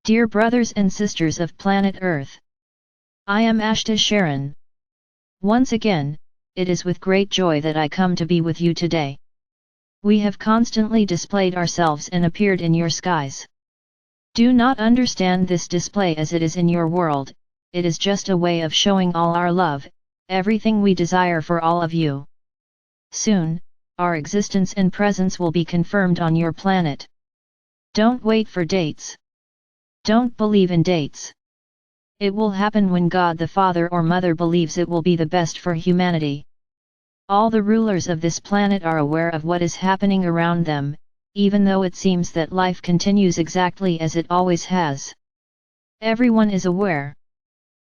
Dear brothers and sisters of planet Earth, I am Ashtar Sharon. Once again, it is with great joy that I come to be with you today. We have constantly displayed ourselves and appeared in your skies. Do not understand this display as it is in your world, it is just a way of showing all our love, everything we desire for all of you. Soon, our existence and presence will be confirmed on your planet. Don't wait for dates. Don't believe in dates. It will happen when God the Father or Mother believes it will be the best for humanity. All the rulers of this planet are aware of what is happening around them, even though it seems that life continues exactly as it always has. Everyone is aware.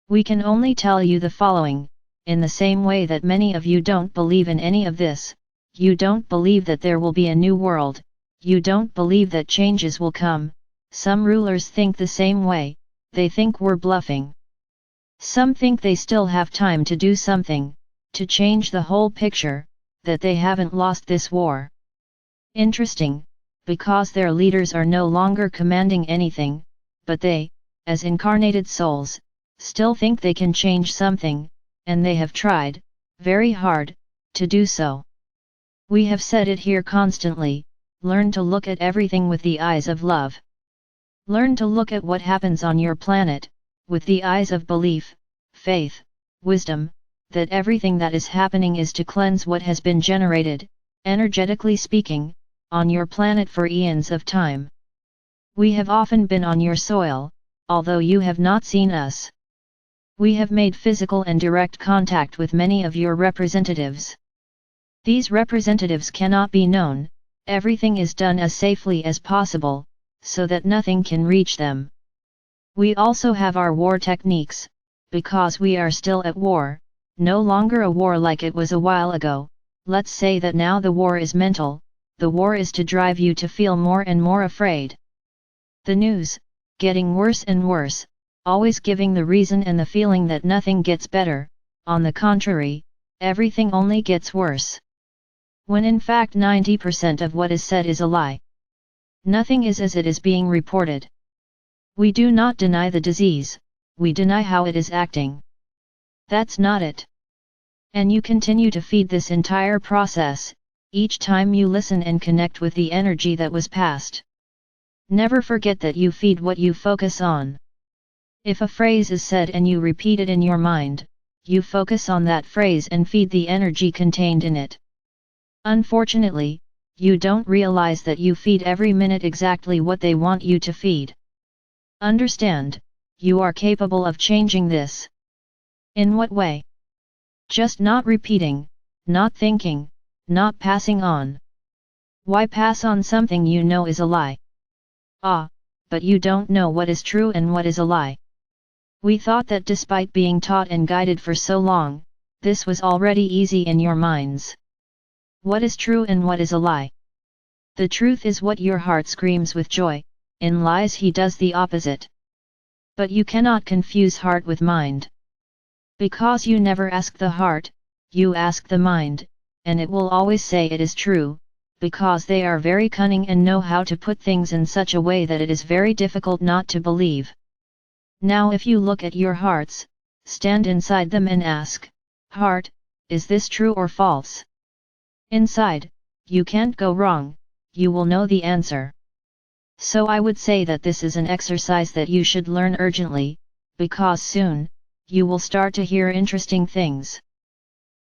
We can only tell you the following: in the same way that many of you don't believe in any of this, you don't believe that there will be a new world, you don't believe that changes will come. Some rulers think the same way, they think we're bluffing. Some think they still have time to do something, to change the whole picture, that they haven't lost this war. Interesting, because their leaders are no longer commanding anything, but they, as incarnated souls, still think they can change something, and they have tried, very hard, to do so. We have said it here constantly: learn to look at everything with the eyes of love. Learn to look at what happens on your planet, with the eyes of belief, faith, wisdom, that everything that is happening is to cleanse what has been generated, energetically speaking, on your planet for eons of time. We have often been on your soil, although you have not seen us. We have made physical and direct contact with many of your representatives. These representatives cannot be known, everything is done as safely as possible, so that nothing can reach them. We also have our war techniques, because we are still at war, no longer a war like it was a while ago. Let's say that now the war is mental, the war is to drive you to feel more and more afraid. The news, getting worse and worse, always giving the reason and the feeling that nothing gets better, on the contrary, everything only gets worse. When in fact 90% of what is said is a lie. Nothing is as it is being reported. We do not deny the disease, we deny how it is acting. That's not it. And you continue to feed this entire process, each time you listen and connect with the energy that was passed. Never forget that you feed what you focus on. If a phrase is said and you repeat it in your mind, you focus on that phrase and feed the energy contained in it. Unfortunately, you don't realize that you feed every minute exactly what they want you to feed. Understand, you are capable of changing this. In what way? Just not repeating, not thinking, not passing on. Why pass on something you know is a lie? Ah, but you don't know what is true and what is a lie. We thought that despite being taught and guided for so long, this was already easy in your minds. What is true and what is a lie? The truth is what your heart screams with joy, in lies he does the opposite. But you cannot confuse heart with mind. Because you never ask the heart, you ask the mind, and it will always say it is true, because they are very cunning and know how to put things in such a way that it is very difficult not to believe. Now if you look at your hearts, stand inside them and ask, heart, is this true or false? Inside, you can't go wrong, you will know the answer. So I would say that this is an exercise that you should learn urgently, because soon, you will start to hear interesting things.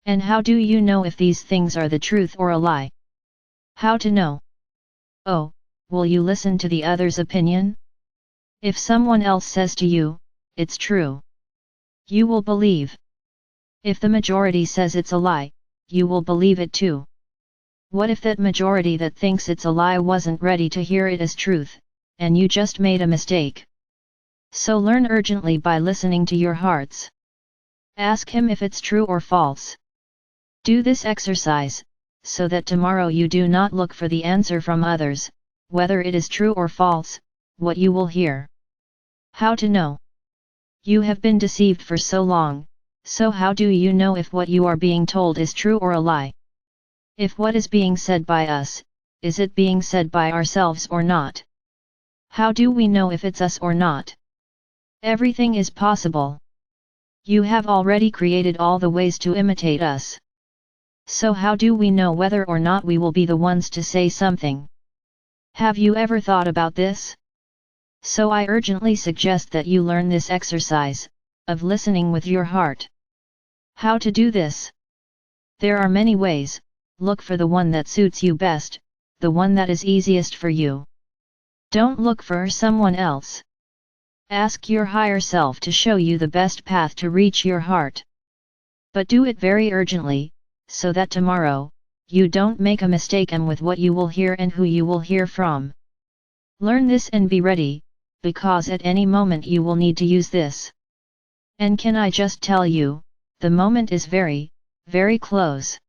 And how do you know if these things are the truth or a lie? How to know? Oh, will you listen to the other's opinion? If someone else says to you, it's true, you will believe. If the majority says it's a lie, you will believe it too. What if that majority that thinks it's a lie wasn't ready to hear it as truth, and you just made a mistake? So learn urgently by listening to your hearts. Ask him if it's true or false. Do this exercise, so that tomorrow you do not look for the answer from others, whether it is true or false, what you will hear. How to know? You have been deceived for so long, so how do you know if what you are being told is true or a lie? If what is being said by us, is it being said by ourselves or not? How do we know if it's us or not? Everything is possible. You have already created all the ways to imitate us. So how do we know whether or not we will be the ones to say something? Have you ever thought about this? So I urgently suggest that you learn this exercise, of listening with your heart. How to do this? There are many ways. Look for the one that suits you best, the one that is easiest for you. Don't look for someone else. Ask your higher self to show you the best path to reach your heart. But do it very urgently, so that tomorrow, you don't make a mistake with what you will hear and who you will hear from. Learn this and be ready, because at any moment you will need to use this. And can I just tell you, the moment is very, very close.